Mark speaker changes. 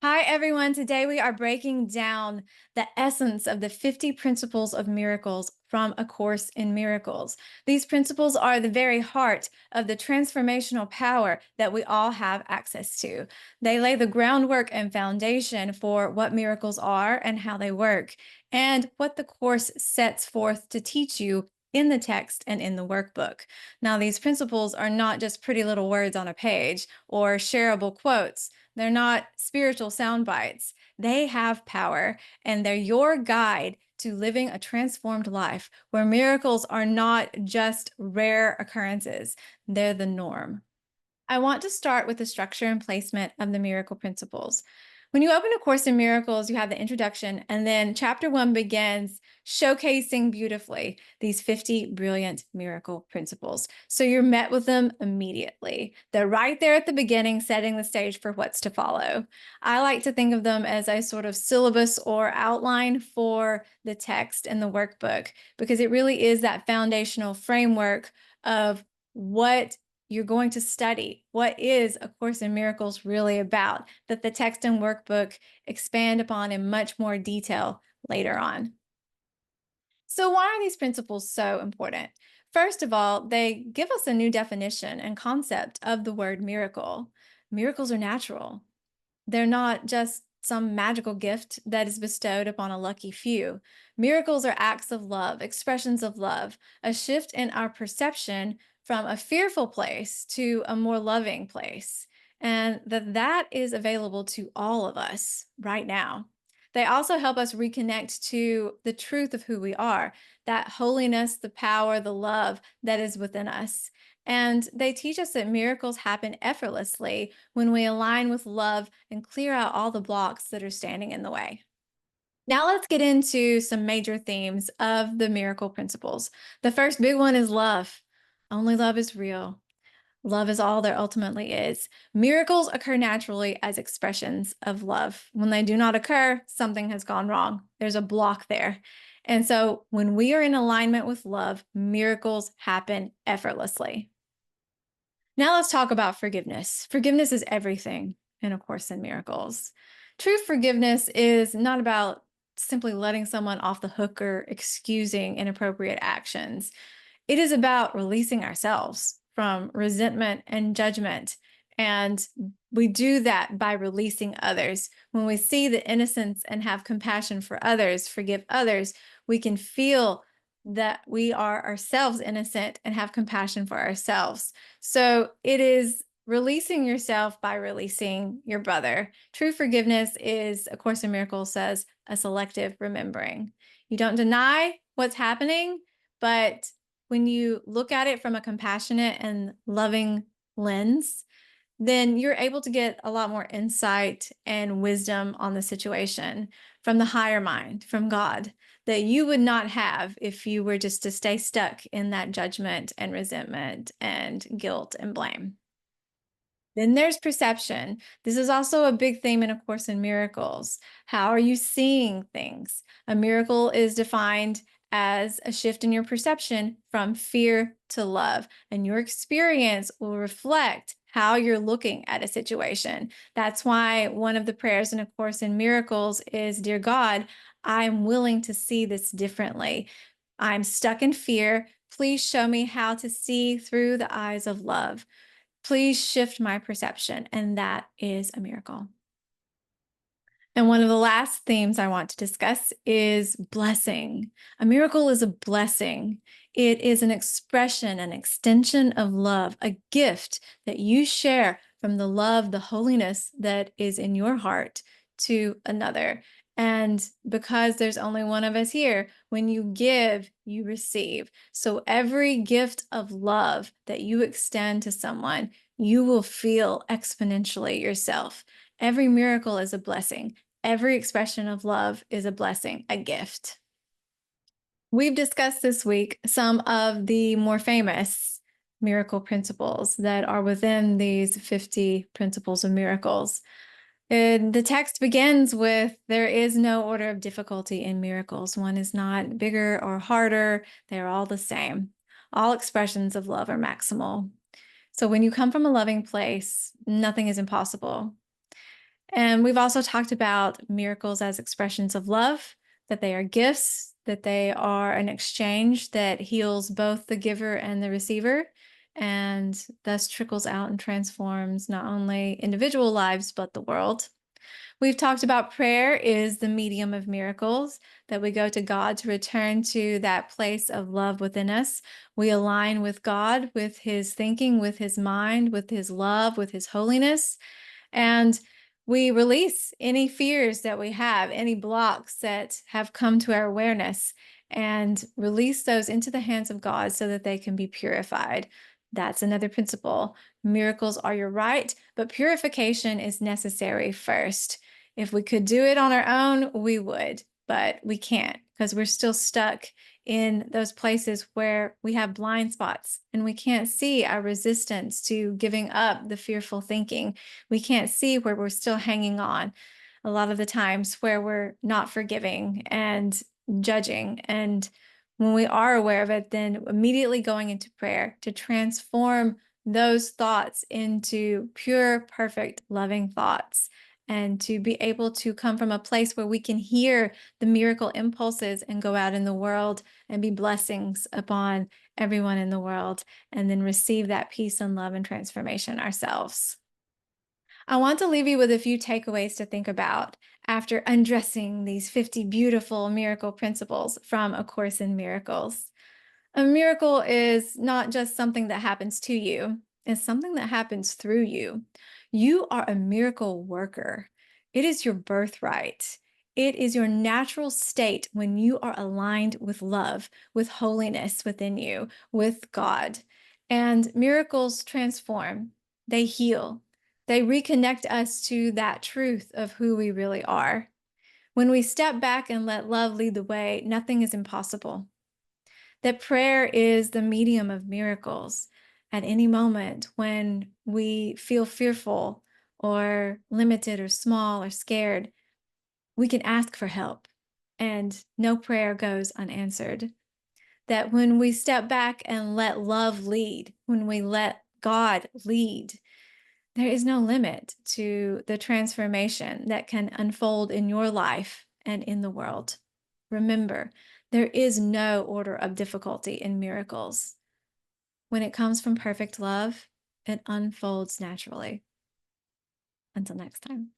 Speaker 1: Hi, everyone. Today we are breaking down the essence of the 50 principles of miracles from A Course in Miracles. These principles are the very heart of the transformational power that we all have access to. They lay the groundwork and foundation for what miracles are and how they work, and what the Course sets forth to teach you in the text and in the workbook. Now, these principles are not just pretty little words on a page or shareable quotes. They're not spiritual sound bites. They have power, and they're your guide to living a transformed life where miracles are not just rare occurrences, they're the norm. I want to start with the structure and placement of the miracle principles. When you open A Course in Miracles, you have the introduction, and then chapter 1 begins showcasing beautifully these 50 brilliant miracle principles. So you're met with them immediately. They're right there at the beginning, setting the stage for what's to follow. I like to think of them as a sort of syllabus or outline for the text and the workbook, because it really is that foundational framework of what you're going to study. What is A Course in Miracles really about, that the text and workbook expand upon in much more detail later on. So, why are these principles so important? First of all, they give us a new definition and concept of the word miracle. Miracles are natural. They're not just some magical gift that is bestowed upon a lucky few. Miracles are acts of love, expressions of love, a shift in our perception from a fearful place to a more loving place, and that is available to all of us right now. They also help us reconnect to the truth of who we are, that holiness, the power, the love that is within us. And they teach us that miracles happen effortlessly when we align with love and clear out all the blocks that are standing in the way. Now, let's get into some major themes of the miracle principles. The first big one is love. Only love is real. Love is all there ultimately is. Miracles occur naturally as expressions of love. When they do not occur, something has gone wrong. There's a block there. And so, when we are in alignment with love, miracles happen effortlessly. Now let's talk about forgiveness. Forgiveness is everything in A Course in Miracles. True forgiveness is not about simply letting someone off the hook or excusing inappropriate actions. It is about releasing ourselves from resentment and judgment. And we do that by releasing others. When we see the innocence and have compassion for others, forgive others, we can feel that we are ourselves innocent and have compassion for ourselves. So it is releasing yourself by releasing your brother. True forgiveness is, A Course in Miracles says, a selective remembering. You don't deny what's happening, but when you look at it from a compassionate and loving lens, then you're able to get a lot more insight and wisdom on the situation from the higher mind, from God, that you would not have if you were just to stay stuck in that judgment and resentment and guilt and blame. Then there's perception. This is also a big theme in A Course in Miracles. How are you seeing things? A miracle is defined as a shift in your perception from fear to love, and your experience will reflect how you're looking at a situation. That's why one of the prayers in A Course in Miracles is, Dear God, I'm willing to see this differently. I'm stuck in fear. Please show me how to see through the eyes of love. Please shift my perception. And that is a miracle. And one of the last themes I want to discuss is blessing. A miracle is a blessing. It is an expression, an extension of love, a gift that you share from the love, the holiness that is in your heart to another. And because there's only one of us here, when you give, you receive. So every gift of love that you extend to someone, you will feel exponentially yourself. Every miracle is a blessing. Every expression of love is a blessing, a gift. We've discussed this week some of the more famous miracle principles that are within these 50 principles of miracles. And the text begins with, there is no order of difficulty in miracles. One is not bigger or harder. They are all the same. All expressions of love are maximal. So when you come from a loving place, nothing is impossible. And we've also talked about miracles as expressions of love, that they are gifts, that they are an exchange that heals both the giver and the receiver, and thus trickles out and transforms not only individual lives, but the world. We've talked about prayer is the medium of miracles, that we go to God to return to that place of love within us. We align with God, with his thinking, with his mind, with his love, with his holiness. And we release any fears that we have, any blocks that have come to our awareness, and release those into the hands of God so that they can be purified. That's another principle. Miracles are your right, but purification is necessary first. If we could do it on our own, we would, but we can't because we're still stuck in those places where we have blind spots and we can't see our resistance to giving up the fearful thinking. We can't see where we're still hanging on. A lot of the times where we're not forgiving and judging. And when we are aware of it, then immediately going into prayer to transform those thoughts into pure, perfect, loving thoughts, and to be able to come from a place where we can hear the miracle impulses and go out in the world and be blessings upon everyone in the world, and then receive that peace and love and transformation ourselves. I want to leave you with a few takeaways to think about after undressing these 50 beautiful miracle principles from A Course in Miracles. A miracle is not just something that happens to you, it's something that happens through you. You are a miracle worker. It is your birthright. It is your natural state when you are aligned with love, with holiness within you, with God. And miracles transform, they heal, they reconnect us to that truth of who we really are. When we step back and let love lead the way, nothing is impossible. That prayer is the medium of miracles. At any moment when we feel fearful or limited or small or scared, we can ask for help, and no prayer goes unanswered. That when we step back and let love lead, when we let God lead, there is no limit to the transformation that can unfold in your life and in the world. Remember, there is no order of difficulty in miracles. When it comes from perfect love, it unfolds naturally. Until next time.